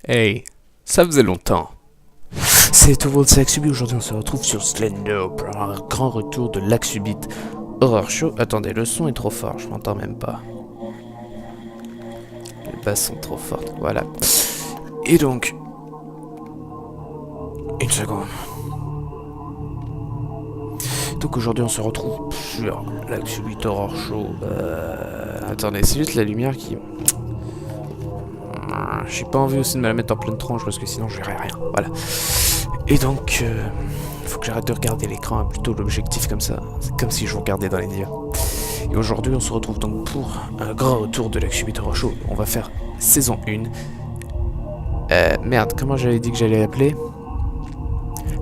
Hey, ça faisait longtemps. C'est Towards Laxubit, aujourd'hui on se retrouve sur Slender pour un grand retour de Laxubit Horror Show. Attendez, le son est trop fort, je m'entends même pas. Les basses sont trop fortes, voilà. Et donc... Une seconde. Donc aujourd'hui on se retrouve sur Laxubit Horror Show. Attendez, c'est juste la lumière qui... J'ai pas envie aussi de me la mettre en pleine tronche parce que sinon je verrai rien. Voilà. Et donc, faut que j'arrête de regarder l'écran, plutôt l'objectif comme ça. C'est comme si je vous regardais dans les yeux. Et aujourd'hui, on se retrouve donc pour un grand retour de Laxubit Horror Show. On va faire saison 1. Merde, comment j'avais dit que j'allais l'appeler?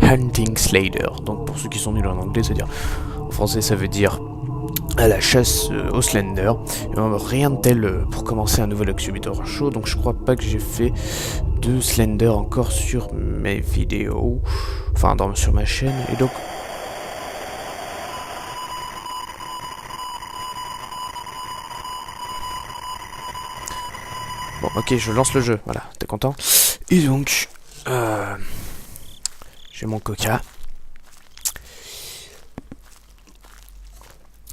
Hunting Slader. Donc pour ceux qui sont nuls en anglais, c'est-à-dire en français, ça veut dire à la chasse au Slender. Et rien de tel pour commencer un nouvel Laxubit Horror Show. Donc je crois pas que j'ai fait de Slender encore sur mes vidéos. Enfin, sur ma chaîne. Et donc... Bon, ok, je lance le jeu. Voilà, t'es content? Et donc... j'ai mon coca.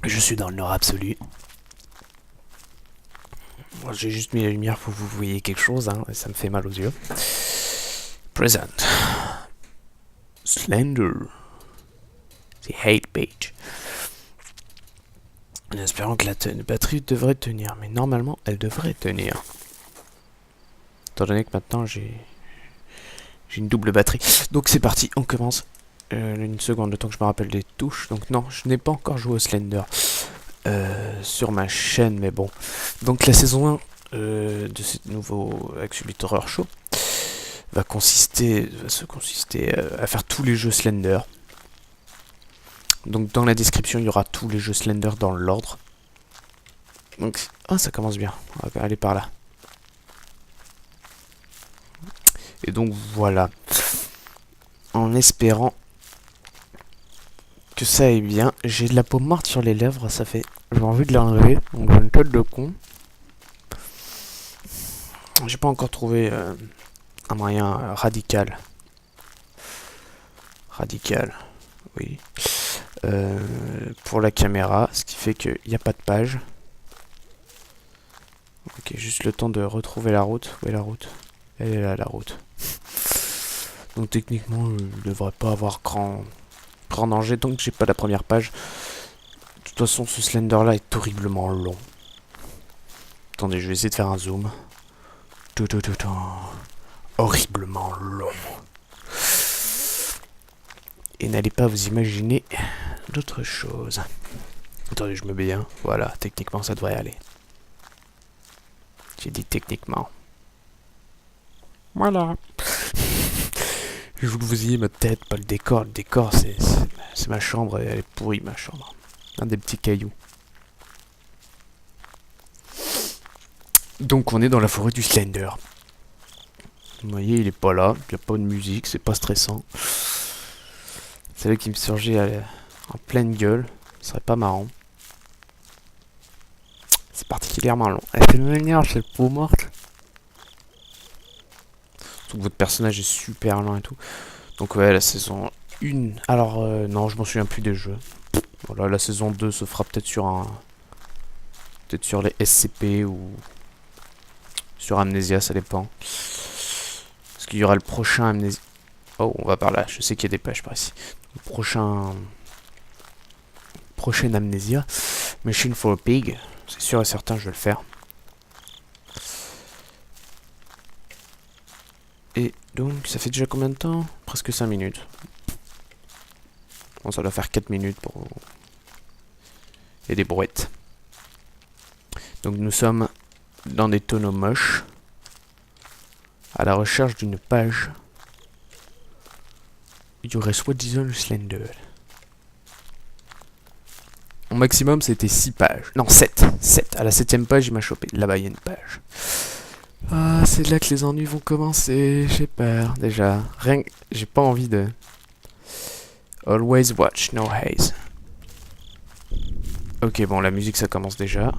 Je suis dans le nord absolu. Moi, j'ai juste mis la lumière pour que vous voyez quelque chose, hein, et ça me fait mal aux yeux. Present. Slender. The hate page. En espérant que la batterie devrait tenir, mais normalement elle devrait tenir. Étant donné que maintenant j'ai une double batterie. Donc c'est parti, on commence. Une seconde, le temps que je me rappelle des touches. Donc non, je n'ai pas encore joué au Slender sur ma chaîne, mais bon. Donc la saison 1 de ce nouveau Laxubit Horror Show va se consister à faire tous les jeux Slender. Donc dans la description, il y aura tous les jeux Slender dans l'ordre. Donc, ça commence bien. On va aller par là. Et donc voilà. En espérant que ça aille bien. J'ai de la peau morte sur les lèvres, ça fait... J'ai envie de l'enlever, donc j'ai une tête de con. J'ai pas encore trouvé un moyen radical. Radical, oui. Pour la caméra, ce qui fait qu'il n'y a pas de page. Ok, juste le temps de retrouver la route. Où est la route? Elle est là, la route. Donc techniquement, je ne devrais pas avoir grand danger, donc j'ai pas la première page. De toute façon, ce Slender là est horriblement long. Attendez, je vais essayer de faire un zoom. Horriblement long. Et n'allez pas vous imaginer d'autres choses. Attendez, je me mets bien. Voilà, techniquement ça devrait aller. J'ai dit techniquement. Voilà. Je veux que vous ayez ma tête, pas le décor. Le décor, c'est ma chambre, elle est pourrie, ma chambre. Un des petits cailloux. Donc on est dans la forêt du Slender. Vous voyez, il est pas là, il n'y a pas de musique, c'est pas stressant. C'est là qui me surgit en pleine gueule, ce serait pas marrant. C'est particulièrement long. Elle fait m'énerve, cette peau morte. Donc votre personnage est super lent et tout. Donc ouais, la saison 1... Alors non, je m'en souviens plus des jeux. Voilà, la saison 2 se fera peut-être sur peut-être sur les SCP ou sur Amnesia, ça dépend. Parce qu'il y aura le prochain Amnesia... Oh, on va par là, je sais qu'il y a des pages par ici. Le prochain Amnesia, Machine for a Pig, c'est sûr et certain, je vais le faire. Et donc, ça fait déjà combien de temps? Presque 5 minutes. Bon, ça doit faire 4 minutes pour... Il y a des brouettes. Donc nous sommes dans des tonneaux moches, à la recherche d'une page. Il y aurait soi-disant le Slender. Au maximum, c'était 6 pages. Non, 7. 7. À la 7ème page, il m'a chopé. Là-bas, il y a une page. Ah, c'est là que les ennuis vont commencer. J'ai peur, déjà. Rien que... J'ai pas envie de... Always watch, no haze. Ok, bon, la musique, ça commence déjà.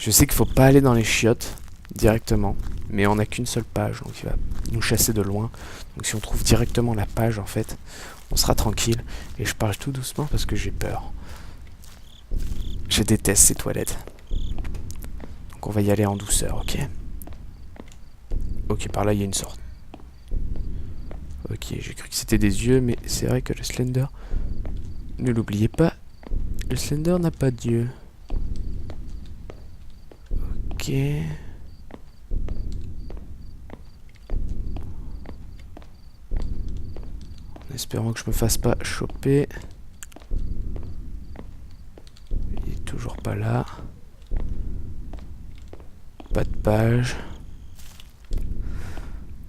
Je sais qu'il faut pas aller dans les chiottes directement. Mais on n'a qu'une seule page, donc il va nous chasser de loin. Donc si on trouve directement la page, en fait, on sera tranquille. Et je parle tout doucement parce que j'ai peur. Je déteste ces toilettes. Donc on va y aller en douceur, ok? Ok, par là il y a une sorte. Ok, j'ai cru que c'était des yeux, mais c'est vrai que le Slender... Ne l'oubliez pas, le Slender n'a pas d'yeux. Ok... En espérant que je me fasse pas choper. Il est toujours pas là. Pas de page.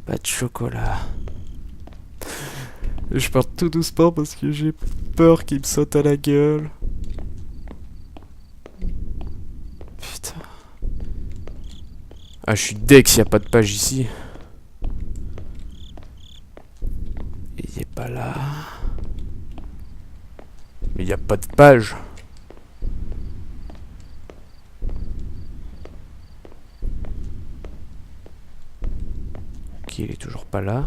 Pas de chocolat. Je pars tout doucement parce que j'ai peur qu'il me saute à la gueule. Putain. Ah, je suis deg s'il n'y a pas de page ici. Il est pas là. Mais il n'y a pas de page. Ok, il est toujours pas là.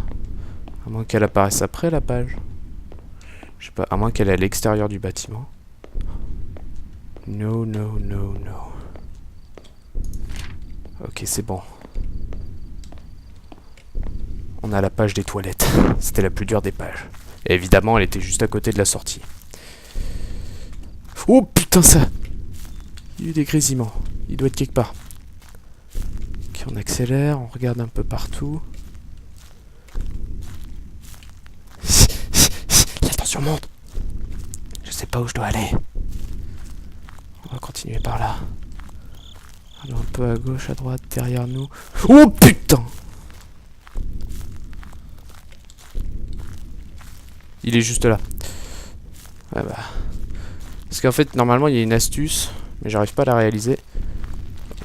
À moins qu'elle apparaisse après la page. Je sais pas, à moins qu'elle est à l'extérieur du bâtiment. No, no, no, no. Ok, c'est bon. On a la page des toilettes. C'était la plus dure des pages. Et évidemment, elle était juste à côté de la sortie. Oh putain, ça! Il y a eu des grésillements. Il doit être quelque part. Ok, on accélère, on regarde un peu partout. La tension monte. Je sais pas où je dois aller. On va continuer par là. Allons un peu à gauche, à droite, derrière nous. Oh putain! Il est juste là. Ah bah. Parce qu'en fait, normalement, il y a une astuce, mais j'arrive pas à la réaliser.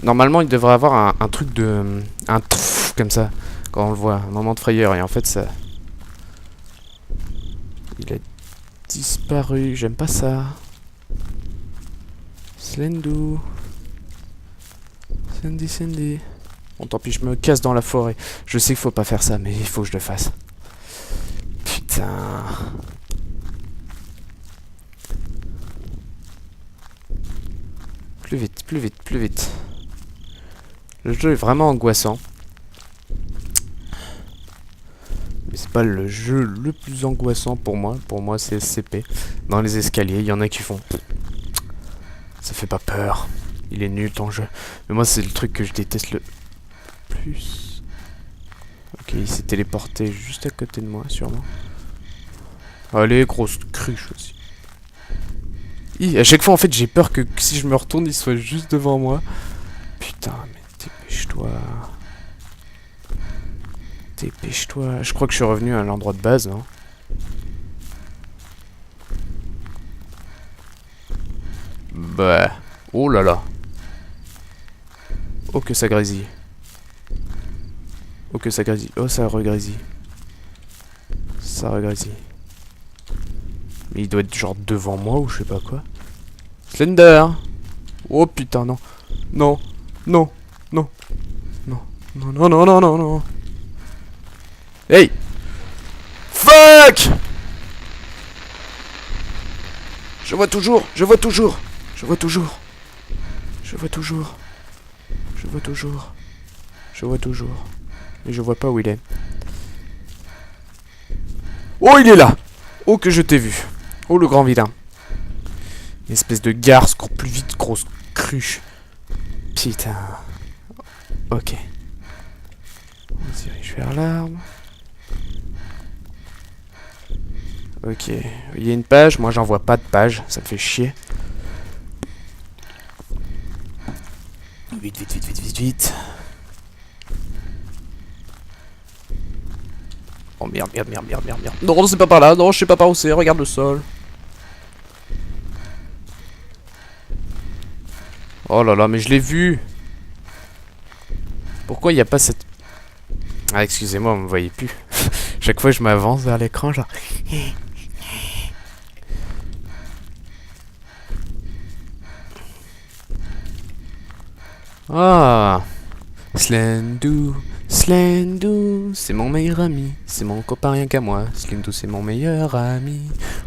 Normalement, il devrait avoir un truc de... un touf, comme ça, quand on le voit, un moment de frayeur. Et en fait, ça... Il a disparu, j'aime pas ça. Slendoo. Sandy, Sandy. Bon, tant pis, je me casse dans la forêt. Je sais qu'il faut pas faire ça, mais il faut que je le fasse. Putain... Plus vite, plus vite, plus vite. Le jeu est vraiment angoissant. Mais c'est pas le jeu le plus angoissant pour moi. Pour moi, c'est SCP. Dans les escaliers, il y en a qui font... Ça fait pas peur. Il est nul ton jeu. Mais moi, c'est le truc que je déteste le plus. Ok, il s'est téléporté juste à côté de moi, sûrement. Allez, grosse cruche aussi. À chaque fois, en fait, j'ai peur que si je me retourne, il soit juste devant moi. Putain, mais dépêche-toi. Dépêche-toi. Je crois que je suis revenu à l'endroit de base, non? Bah. Oh là là. Oh que ça grésille. Oh que ça grésille. Oh ça regrésille. Ça regrésille. Mais il doit être genre devant moi ou je sais pas quoi. Slender! Oh putain, non. Non. Non. Non. Non. Non, non, non, non, non, non. Hey! Fuck! Je vois toujours, je vois toujours, je vois toujours. Je vois toujours. Je vois toujours. Je vois toujours. Mais je vois pas où il est. Oh, il est là! Oh, que je t'ai vu. Oh, le grand vilain. Une espèce de garce, court plus vite, grosse cruche. Putain. Ok. On se dirige vers l'arbre. Ok. Il y a une page. Moi, j'en vois pas de page. Ça me fait chier. Vite, vite, vite, vite, vite, vite. Oh merde, merde, merde, merde, merde, merde. Non, c'est pas par là. Non, je sais pas par où c'est. Regarde le sol. Oh là là, mais je l'ai vu. Pourquoi il n'y a pas cette... Ah, excusez-moi, vous me voyez plus. Chaque fois, je m'avance vers l'écran, genre... Ah. Slendou, Slendou, c'est mon meilleur ami, c'est mon copain rien qu'à moi. Slendou, c'est mon meilleur ami.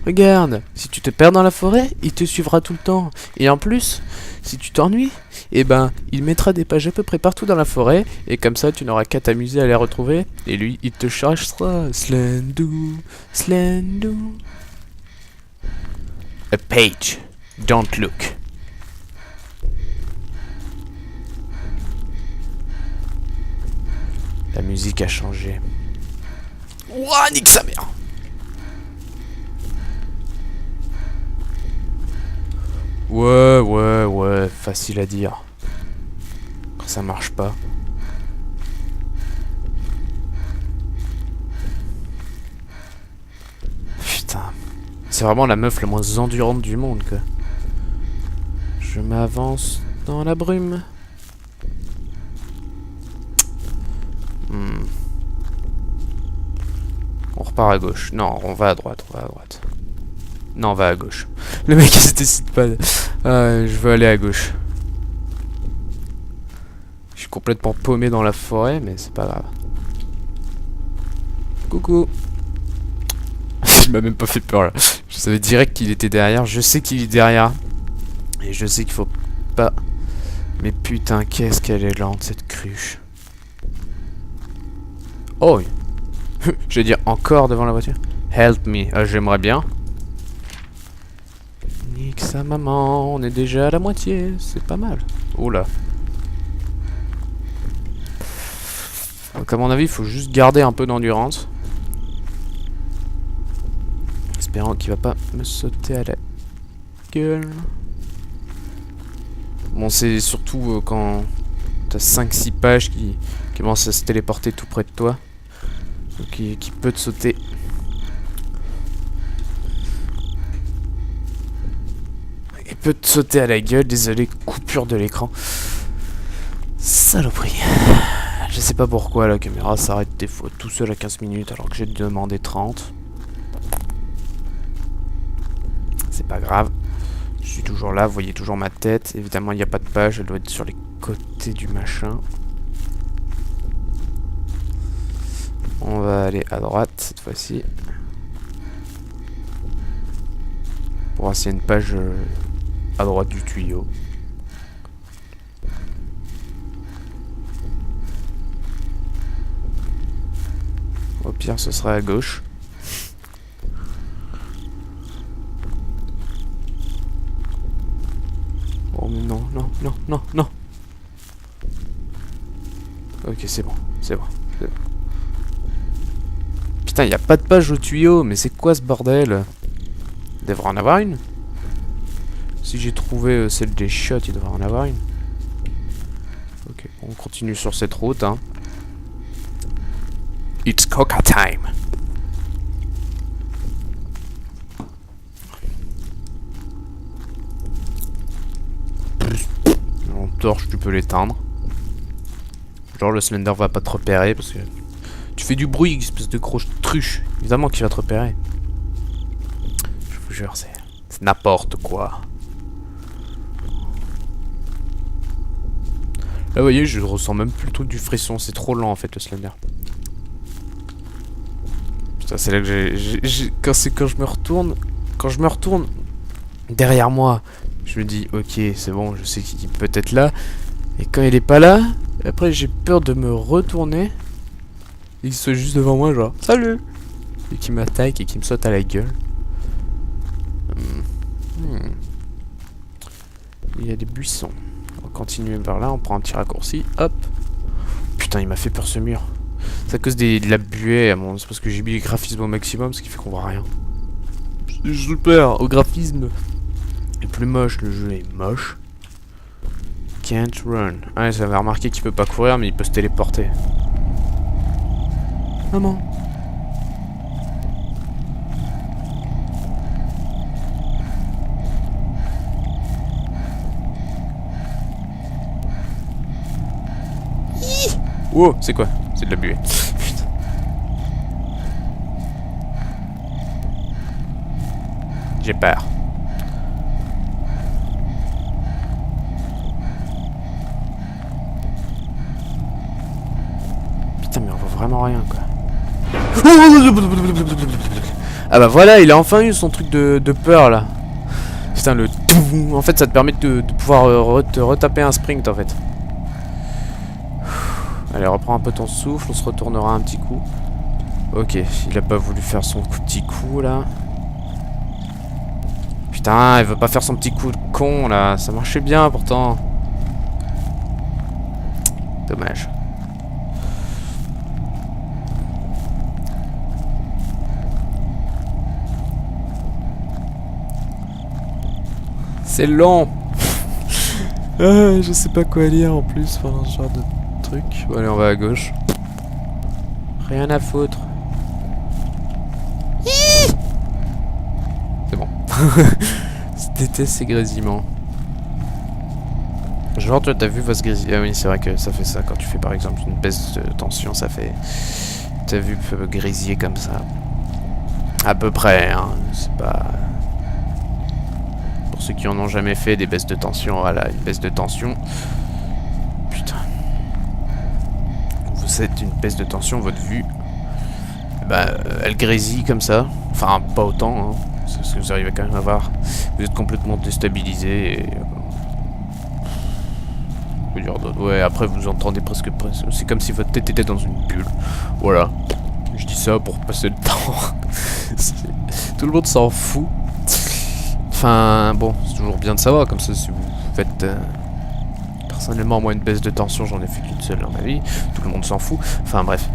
Regarde, si tu te perds dans la forêt, il te suivra tout le temps. Et en plus, si tu t'ennuies, eh ben, il mettra des pages à peu près partout dans la forêt, et comme ça, tu n'auras qu'à t'amuser à les retrouver, et lui, il te cherchera. Slendou, Slendou. A page, don't look. La musique a changé. Ouah, nique sa mère. Ouais, facile à dire. Quand ça marche pas. Putain. C'est vraiment la meuf la moins endurante du monde, quoi. Je m'avance dans la brume. On repart à gauche. Non, on va à droite, Non, on va à gauche. Le mec il se décide pas. Je veux aller à gauche. Je suis complètement paumé dans la forêt, mais c'est pas grave. Coucou. Il m'a même pas fait peur là. Je savais direct qu'il était derrière. Je sais qu'il est derrière. Et je sais qu'il faut pas. Mais putain, qu'est-ce qu'elle est lente cette cruche. Oh. Je vais dire encore devant la voiture. Help me. J'aimerais bien. Nique sa maman, on est déjà à la moitié, c'est pas mal. Oula. Donc à mon avis, il faut juste garder un peu d'endurance. Espérant qu'il va pas me sauter à la gueule. Bon, c'est surtout quand t'as 5-6 pages qui commencent à se téléporter tout près de toi. Donc qui peut te sauter. Il peut te sauter à la gueule, désolé, coupure de l'écran. Saloperie. Je sais pas pourquoi la caméra s'arrête des fois tout seul à 15 minutes alors que j'ai demandé 30. C'est pas grave. Je suis toujours là, vous voyez toujours ma tête. Évidemment, il n'y a pas de page, elle doit être sur les côtés du machin. On va aller à droite cette fois-ci. Pour voir s'il y a une page à droite du tuyau. Au pire, ce sera à gauche. Oh mais non. Ok, c'est bon. Putain, il n'y a pas de page au tuyau, mais c'est quoi ce bordel? Il devrait en avoir une. Si j'ai trouvé celle des chiottes, il devrait en avoir une. Ok, on continue sur cette route, hein. It's coca time. En torche, tu peux l'éteindre. Genre le Slender va pas te repérer parce que tu fais du bruit, espèce de grosse truche. Évidemment qu'il va te repérer. Je vous jure, c'est n'importe quoi. Là, vous voyez, je ressens même plutôt du frisson. C'est trop lent en fait le Slender. Putain, c'est là que quand je me retourne derrière moi, je me dis ok, c'est bon, je sais qu'il peut être là. Et quand il est pas là, après j'ai peur de me retourner. Il soit juste devant moi, genre salut, et qui m'attaque et qui me saute à la gueule. Il y a des buissons. On va continuer vers là, on prend un petit raccourci, hop. Putain, il m'a fait peur ce mur. C'est à cause de la buée, c'est parce que j'ai mis les graphismes au maximum, ce qui fait qu'on voit rien. C'est super, au graphisme. Le plus moche, le jeu est moche. Can't run. Ah, j'avais remarqué qu'il peut pas courir, mais il peut se téléporter. Maman. Wow, c'est quoi? C'est de la buée. Putain. J'ai peur. vraiment rien quoi. Ah bah voilà, il a enfin eu son truc de peur là. Putain le... En fait ça te permet de pouvoir te retaper un sprint en fait. Allez reprends un peu ton souffle, on se retournera un petit coup. Ok, il a pas voulu faire son petit coup là. Putain, il veut pas faire son petit coup de con là, ça marchait bien pourtant. Dommage. C'est long. Je sais pas quoi lire en plus pendant ce genre de truc. Bon, allez, on va à gauche. Rien à foutre. C'est bon. Je déteste ces grésillements. Genre, toi, t'as vu votre grésillement? Ah oui, c'est vrai que ça fait ça. Quand tu fais par exemple une baisse de tension, ça fait... T'as vu grésiller comme ça. À peu près, hein. C'est pas... Pour ceux qui en ont jamais fait des baisses de tension, voilà, une baisse de tension. Putain. Vous êtes une baisse de tension, votre vue... Bah, elle grésille comme ça. Enfin, pas autant, hein. C'est ce que vous arrivez quand même à voir. Vous êtes complètement déstabilisé et... Ouais, après vous entendez presque... C'est comme si votre tête était dans une bulle. Voilà. Je dis ça pour passer le temps. Tout le monde s'en fout. Enfin, bon, c'est toujours bien de savoir. Comme ça, si vous faites... Personnellement, moi, une baisse de tension, j'en ai fait qu'une seule dans ma vie. Tout le monde s'en fout. Enfin, bref.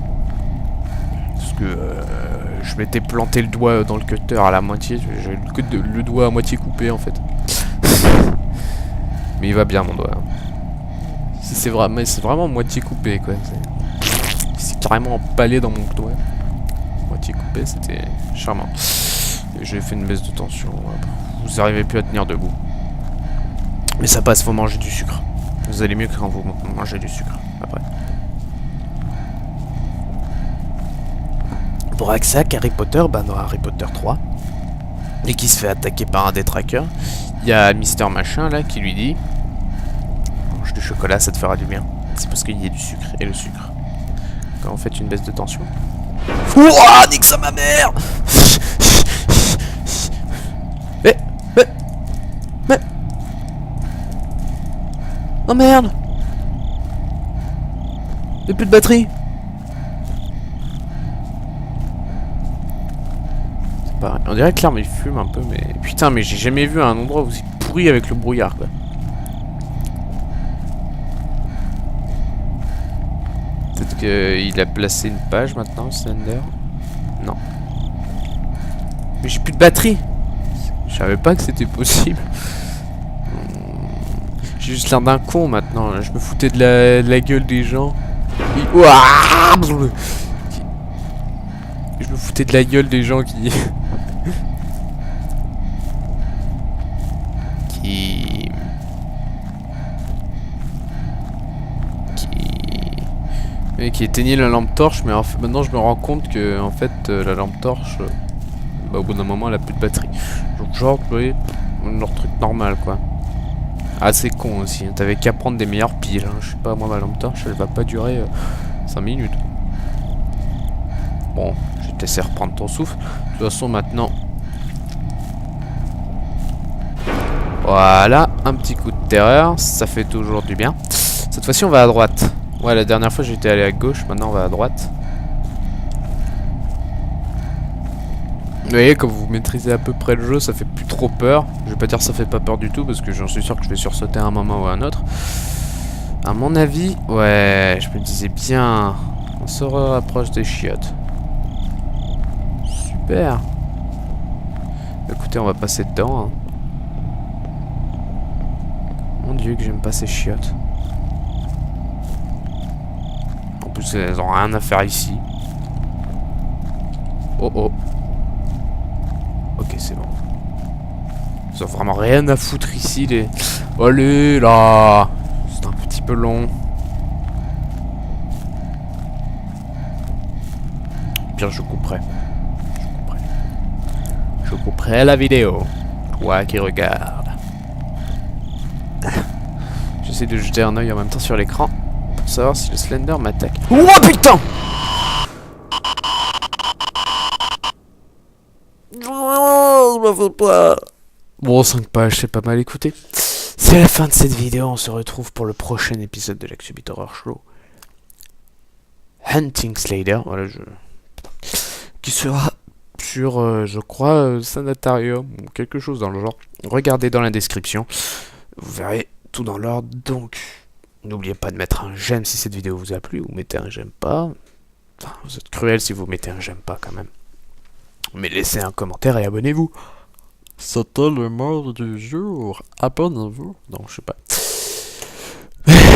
Parce que... je m'étais planté le doigt dans le cutter à la moitié. J'ai le doigt à moitié coupé, en fait. Mais il va bien, mon doigt. C'est vraiment moitié coupé quoi. C'est carrément empalé dans mon doigt. Moitié coupé, c'était charmant. J'ai fait une baisse de tension. Vous n'arrivez plus à tenir debout. Mais ça passe, faut manger du sucre. Vous allez mieux que quand vous mangez du sucre après. Pour Axac, Harry Potter, bah dans Harry Potter 3, et qui se fait attaquer par un des trackers, il y a Mister Machin là qui lui dit: du chocolat, ça te fera du bien. C'est parce qu'il y a du sucre. Et le sucre, quand vous faites une baisse de tension... Ouah, nique ça ma mère. Mais... Oh merde. Y'a plus de batterie. C'est pareil. On dirait que l'arme il fume un peu, mais... Putain, mais j'ai jamais vu un endroit aussi pourri avec le brouillard, quoi. Peut-être qu'il a placé une page maintenant, Slender. Non. Mais j'ai plus de batterie. Je savais pas que c'était possible. J'ai juste l'air d'un con maintenant. Je me foutais de la gueule des gens. Je me foutais de la gueule des gens qui... qui éteignait la lampe torche, mais en fait, maintenant je me rends compte que en fait la lampe torche, bah, au bout d'un moment elle a plus de batterie. Donc genre, vous voyez, leur truc normal quoi. Ah c'est con aussi, hein. T'avais qu'à prendre des meilleures piles, hein. Je sais pas, moi ma lampe torche elle va pas durer 5 minutes. Bon, je vais te laisser reprendre ton souffle. De toute façon maintenant... Voilà, un petit coup de terreur, ça fait toujours du bien. Cette fois-ci on va à droite. Ouais, la dernière fois j'étais allé à gauche, maintenant on va à droite. Vous voyez, quand vous maîtrisez à peu près le jeu, ça fait plus trop peur. Je vais pas dire ça fait pas peur du tout, parce que j'en suis sûr que je vais sursauter à un moment ou à un autre. À mon avis, ouais, je me disais bien, on se rapproche des chiottes. Super. Écoutez, on va passer dedans. Hein. Mon Dieu, que j'aime pas ces chiottes. En plus, elles ont rien à faire ici. Oh oh. Ok, c'est bon. Ils ont vraiment rien à foutre ici, les... Allez, là. C'est un petit peu long. Bien, je couperai. Je couperai la vidéo. Toi qui regarde. J'essaie de jeter un œil en même temps sur l'écran pour savoir si le Slender m'attaque. Oh putain! m'en faut pas. Bon, 5 pages, c'est pas mal écouté. C'est la fin de cette vidéo, on se retrouve pour le prochain épisode de l'Axubit Horror Show. Hunting Slater, voilà, qui sera sur, je crois, Sanatarium ou quelque chose dans le genre. Regardez dans la description, vous verrez tout dans l'ordre. Donc, n'oubliez pas de mettre un j'aime si cette vidéo vous a plu, ou mettez un j'aime pas. Enfin, vous êtes cruel si vous mettez un j'aime pas quand même. Mais laissez un commentaire et abonnez-vous. C'était le mort du jour. Abonnez-vous. Non, je sais pas.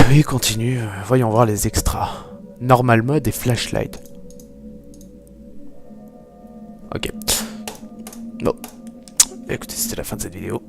Oui, continue. Voyons voir les extras. Normal mode et flashlight. Ok. Bon. Écoutez, c'était la fin de cette vidéo.